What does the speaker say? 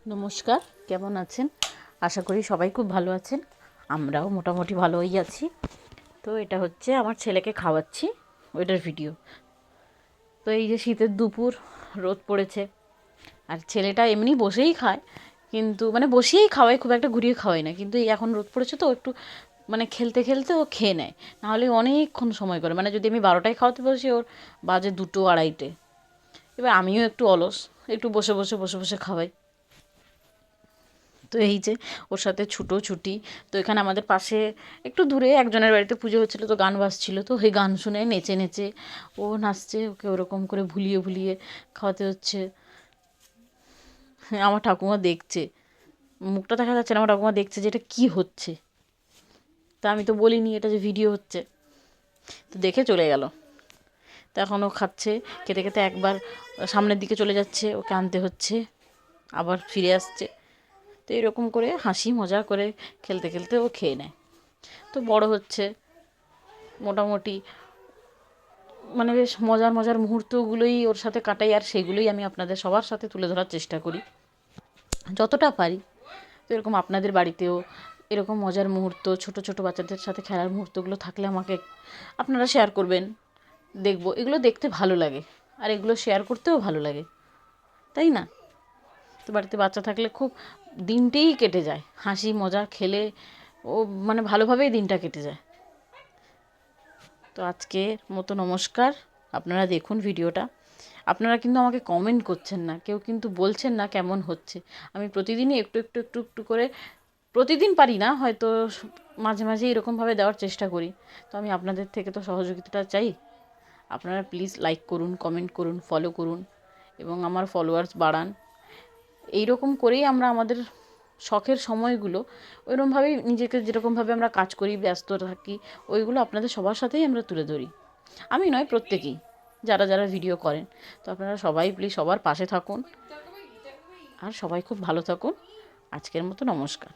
নমস্কার, কেমন আছেন? আশা করি সবাই খুব ভালো আছেন। আমরাও মোটামুটি ভালোই আছি। তো এটা হচ্ছে আমার ছেলেকে খাওয়াচ্ছি, ওইটার ভিডিও। তো এই যে শীতের দুপুর, রোদ পড়েছে, আর ছেলেটা এমনি বসেই খায়, কিন্তু মানে বসিয়েই খাওয়াই, খুব একটা ঘুরিয়ে খাওয়াই না। কিন্তু এই এখন রোদ পড়েছে তো একটু মানে খেলতে খেলতে ও খেয়ে নেয়, নাহলে অনেকক্ষণ সময় করে। মানে যদি আমি 12টায় খাওয়াতে বসি, ওর বাজে 2টো 2:30। এবার আমিও একটু অলস, একটু বসে বসে বসে বসে খাওয়াই। তো এই যে ওর সাথে ছুটোছুটি। তো এখানে আমাদের পাশে একটু দূরে একজনের বাড়িতে পুজো হচ্ছিলো, তো গান বাজছিল, তো ওই গান শুনে নেচে নেচে ও নাচছে। ওকে ওরকম করে ভুলিয়ে ভুলিয়ে খাওয়াতে হচ্ছে। আমার ঠাকুমা দেখছে, মুখটা দেখা যাচ্ছে না, আমার ঠাকুমা দেখছে যে এটা কী হচ্ছে। তা আমি তো বলিনি এটা যে ভিডিও হচ্ছে, তো দেখে চলে গেল। তো এখন ও খাচ্ছে, খেতে খেতে একবার সামনের দিকে চলে যাচ্ছে, ওকে আনতে হচ্ছে, আবার ফিরে আসছে। তো এরকম করে হাসি মজা করে খেলতে খেলতে ও খেয়ে নেয়। তো বড় হচ্ছে মোটামুটি, মানে বেশ মজার মজার মুহূর্তগুলোই ওর সাথে কাটাই, আর সেগুলোই আমি আপনাদের সবার সাথে তুলে ধরার চেষ্টা করি যতটা পারি। তো এরকম আপনাদের বাড়িতেও এরকম মজার মুহূর্ত, ছোট ছোট বাচ্চাদের সাথে খেলার মুহূর্তগুলো থাকলে আমাকে আপনারা শেয়ার করবেন। দেখব, এগুলো দেখতে ভালো লাগে, আর এগুলো শেয়ার করতেও ভালো লাগে, তাই না? তো বাড়িতে বাচ্চা থাকলে খুব দিনটাই কেটে যায় হাসি মজা খেলে, ও মানে ভালোভাবেই দিনটা কেটে যায়। তো আজকের মতো নমস্কার। আপনারা দেখুন ভিডিওটা। আপনারা কিন্তু আমাকে কমেন্ট করছেন না, কেউ কিন্তু বলছেন না কেমন হচ্ছে। আমি প্রতিদিনই একটু একটু একটু একটু করে, প্রতিদিন পারি না হয়তো, মাঝে মাঝে এরকমভাবে দেওয়ার চেষ্টা করি। তো আমি আপনাদের থেকে তো সহযোগিতাটা চাই। আপনারা প্লিজ লাইক করুন, কমেন্ট করুন, ফলো করুন, এবং আমার ফলোয়ার্স বাড়ান। এই রকম করেই আমরা আমাদের শখের সময়গুলো ওইরকমভাবেই, নিজেকে যেরকমভাবে আমরা কাজ করি, ব্যস্ত থাকি, ওইগুলো আপনাদের সবার সাথেই আমরা তুলে ধরি। আমি নয়, প্রত্যেকেই, যারা যারা ভিডিও করেন। তো আপনারা সবাই প্লিজ সবার পাশে থাকুন, আর সবাই খুব ভালো থাকুন। আজকের মতো নমস্কার।